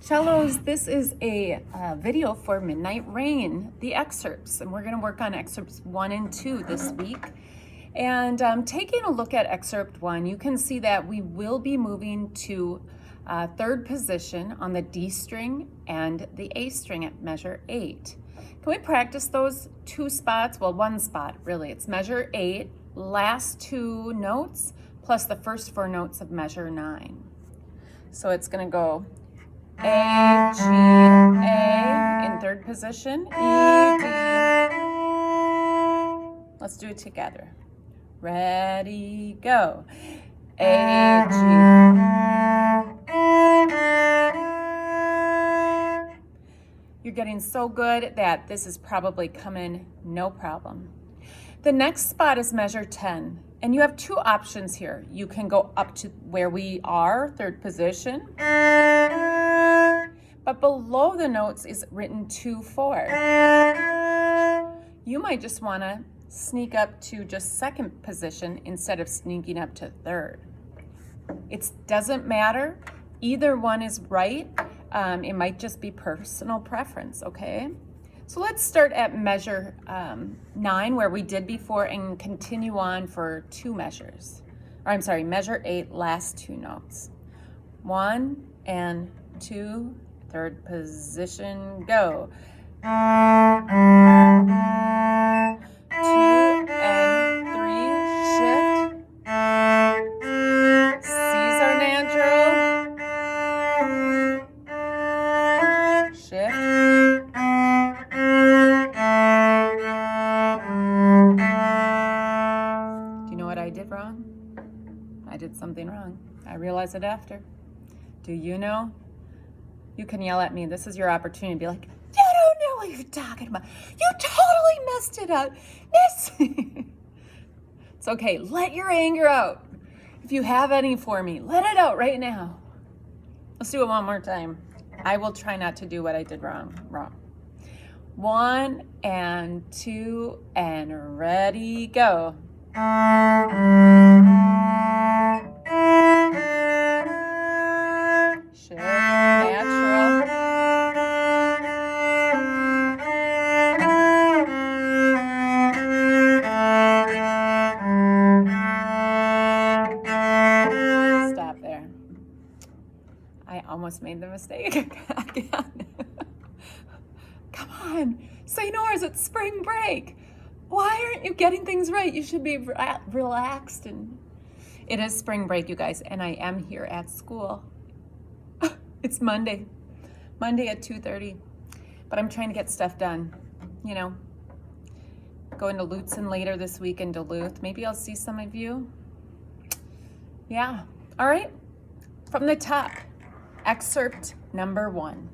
Cellos, this is a video for Midnight Rain, the excerpts, and we're going to work on excerpts 1 and 2 this week. And taking a look at excerpt 1, you can see that we will be moving to third position on the D string and the A string at measure 8. Can we practice those two spots? Well, one spot, really. It's measure 8, last 2 notes, plus the first 4 notes of measure 9. So it's going to go A, G, A in third position, E, D. Let's do it together. Ready, go. A, G. You're getting so good that this is probably coming no problem. The next spot is measure 10. And you have 2 options here. You can go up to where we are, third position. But below the notes is written 2-4. You might just want to sneak up to just second position instead of sneaking up to third. It doesn't matter. Either one is right. It might just be personal preference, okay? So let's start at measure 9, where we did before, and continue on for 2 measures. Or I'm sorry, measure 8, last 2 notes. 1 and 2, third position, go. 2 and 3, shift. C's are natural. Shift. I did wrong. I did something wrong. I realize it after. Do you know? You can yell at me. This is your opportunity to be like, you don't know what you're talking about. You totally messed it up. It's okay. Let your anger out. If you have any for me, let it out right now. Let's do it one more time. I will try not to do what I did wrong. 1 and 2 and ready, go. Shift, natural. Stop there. I almost made the mistake again. Come on, Senors, it's spring break. Why aren't you getting things right? You should be relaxed. And it is spring break, you guys, and I am here at school. It's Monday at 2:30, but I'm trying to get stuff done. You know, going to Lutzen later this week in Duluth. Maybe I'll see some of you. Yeah, all right. From the top, excerpt number 1.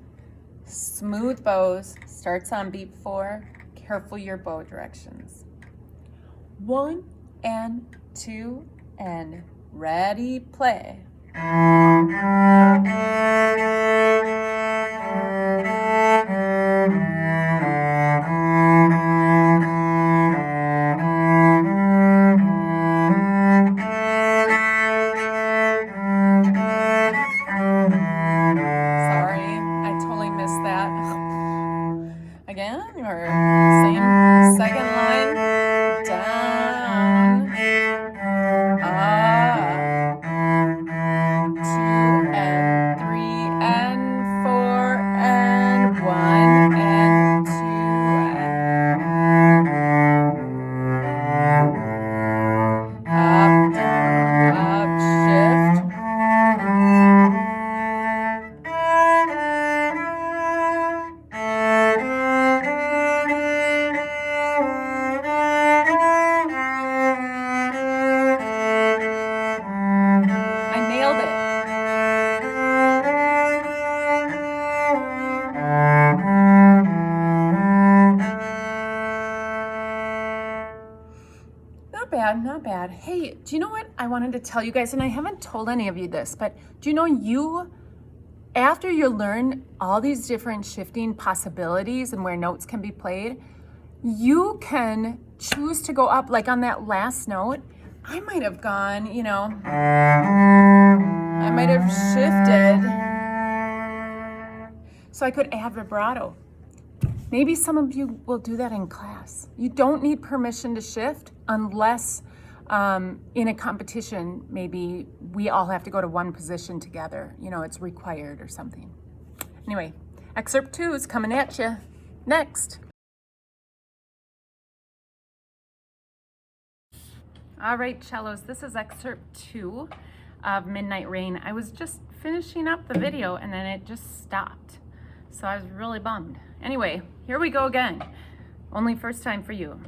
Smooth bows, starts on beat 4. Careful your bow directions. 1 and 2 and ready, play. Sorry, I totally missed that. Again, or same second line, down, up, 2 and 3 and 4 and 1 and 2 and up, down, up, shift. Not bad. Hey, do you know what I wanted to tell you guys? And I haven't told any of you this, but do you know after you learn all these different shifting possibilities and where notes can be played, you can choose to go up. Like on that last note, I might have gone, I might have shifted So I could add vibrato. Maybe some of you will do that in class. You don't need permission to shift unless in a competition, maybe we all have to go to one position together. You know, it's required or something. Anyway, excerpt 2 is coming at you next. All right, cellos, this is excerpt 2 of Midnight Rain. I was just finishing up the video and then it just stopped. So I was really bummed. Anyway, here we go again. Only first time for you.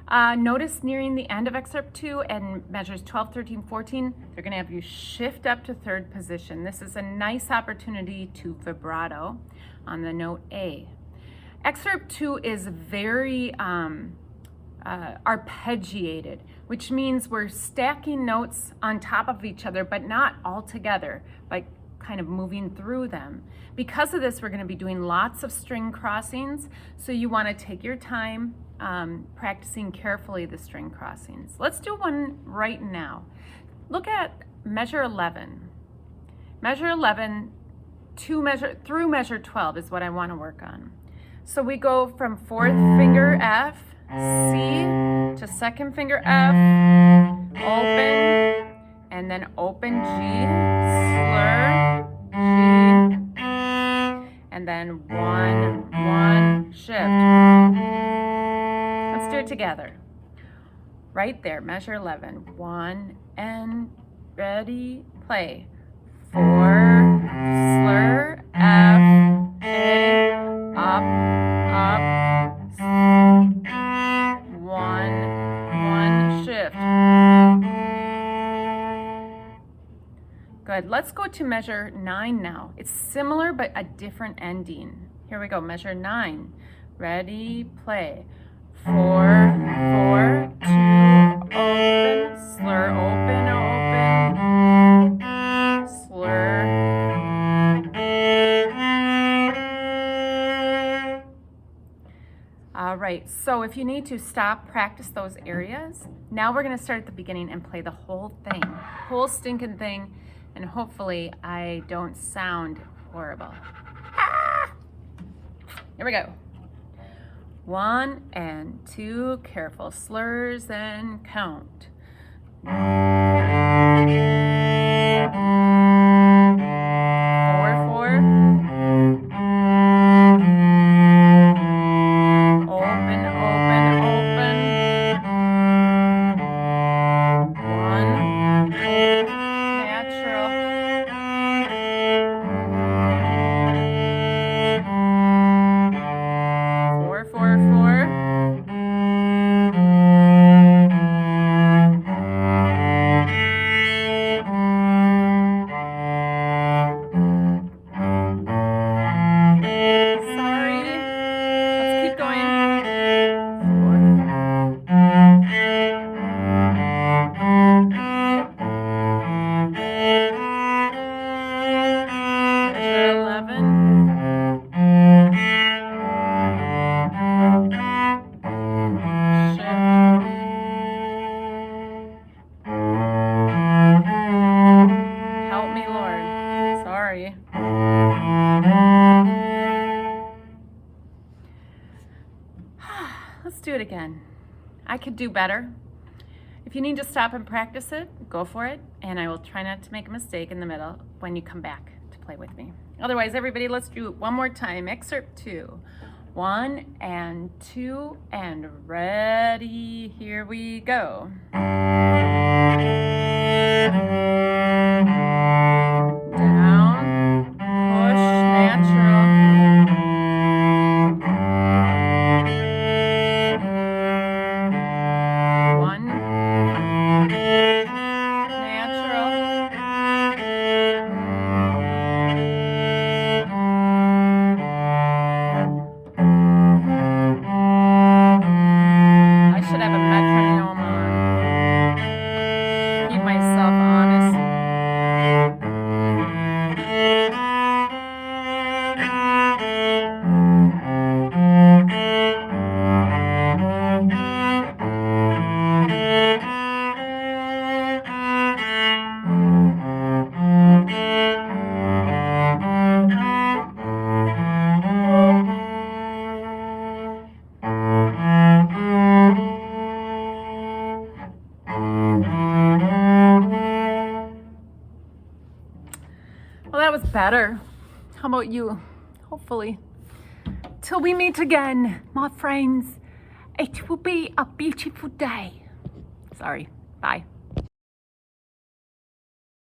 Notice nearing the end of excerpt 2 and measures 12, 13, 14, they're gonna have you shift up to third position. This is a nice opportunity to vibrato on the note A. Excerpt 2 is very arpeggiated, which means we're stacking notes on top of each other, but not all together, like kind of moving through them. Because of this, we're going to be doing lots of string crossings, so you want to take your time practicing carefully the string crossings. Let's do one right now. Look at measure 11. Measure 11 through measure 12 is what I want to work on. So we go from fourth finger F, C, to second finger F, open, and then open G, slur, G, and then one, shift. Let's do it together. Right there, measure 11. 1, and ready, play. 4, slur, F, A, up, 1, shift. Good. Let's go to measure 9 now. It's similar but a different ending. Here we go. Measure 9. Ready, play. 4, 2, open, slur, open, slur. All right, so if you need to stop, practice those areas. Now we're gonna start at the beginning and play the whole thing, whole stinking thing, and hopefully I don't sound horrible. Ah! Here we go. 1 and 2, careful slurs and count. 4, 4. Open. 1, natural. 4, 4, 4. Sorry. Let's keep going. 4. Measure 11. Shift. Help me, Lord. Sorry. Let's do it again. I could do better. If you need to stop and practice it, go for it, and I will try not to make a mistake in the middle when you come back to play with me. Otherwise, everybody, let's do it one more time. Excerpt 2. 1 and 2 and ready. Here we go. Down, push, natural. 1, natural. 1. I should have a metronome on. Keep that was better. How about you? Hopefully. Till we meet again, my friends, it will be a beautiful day. Sorry. Bye.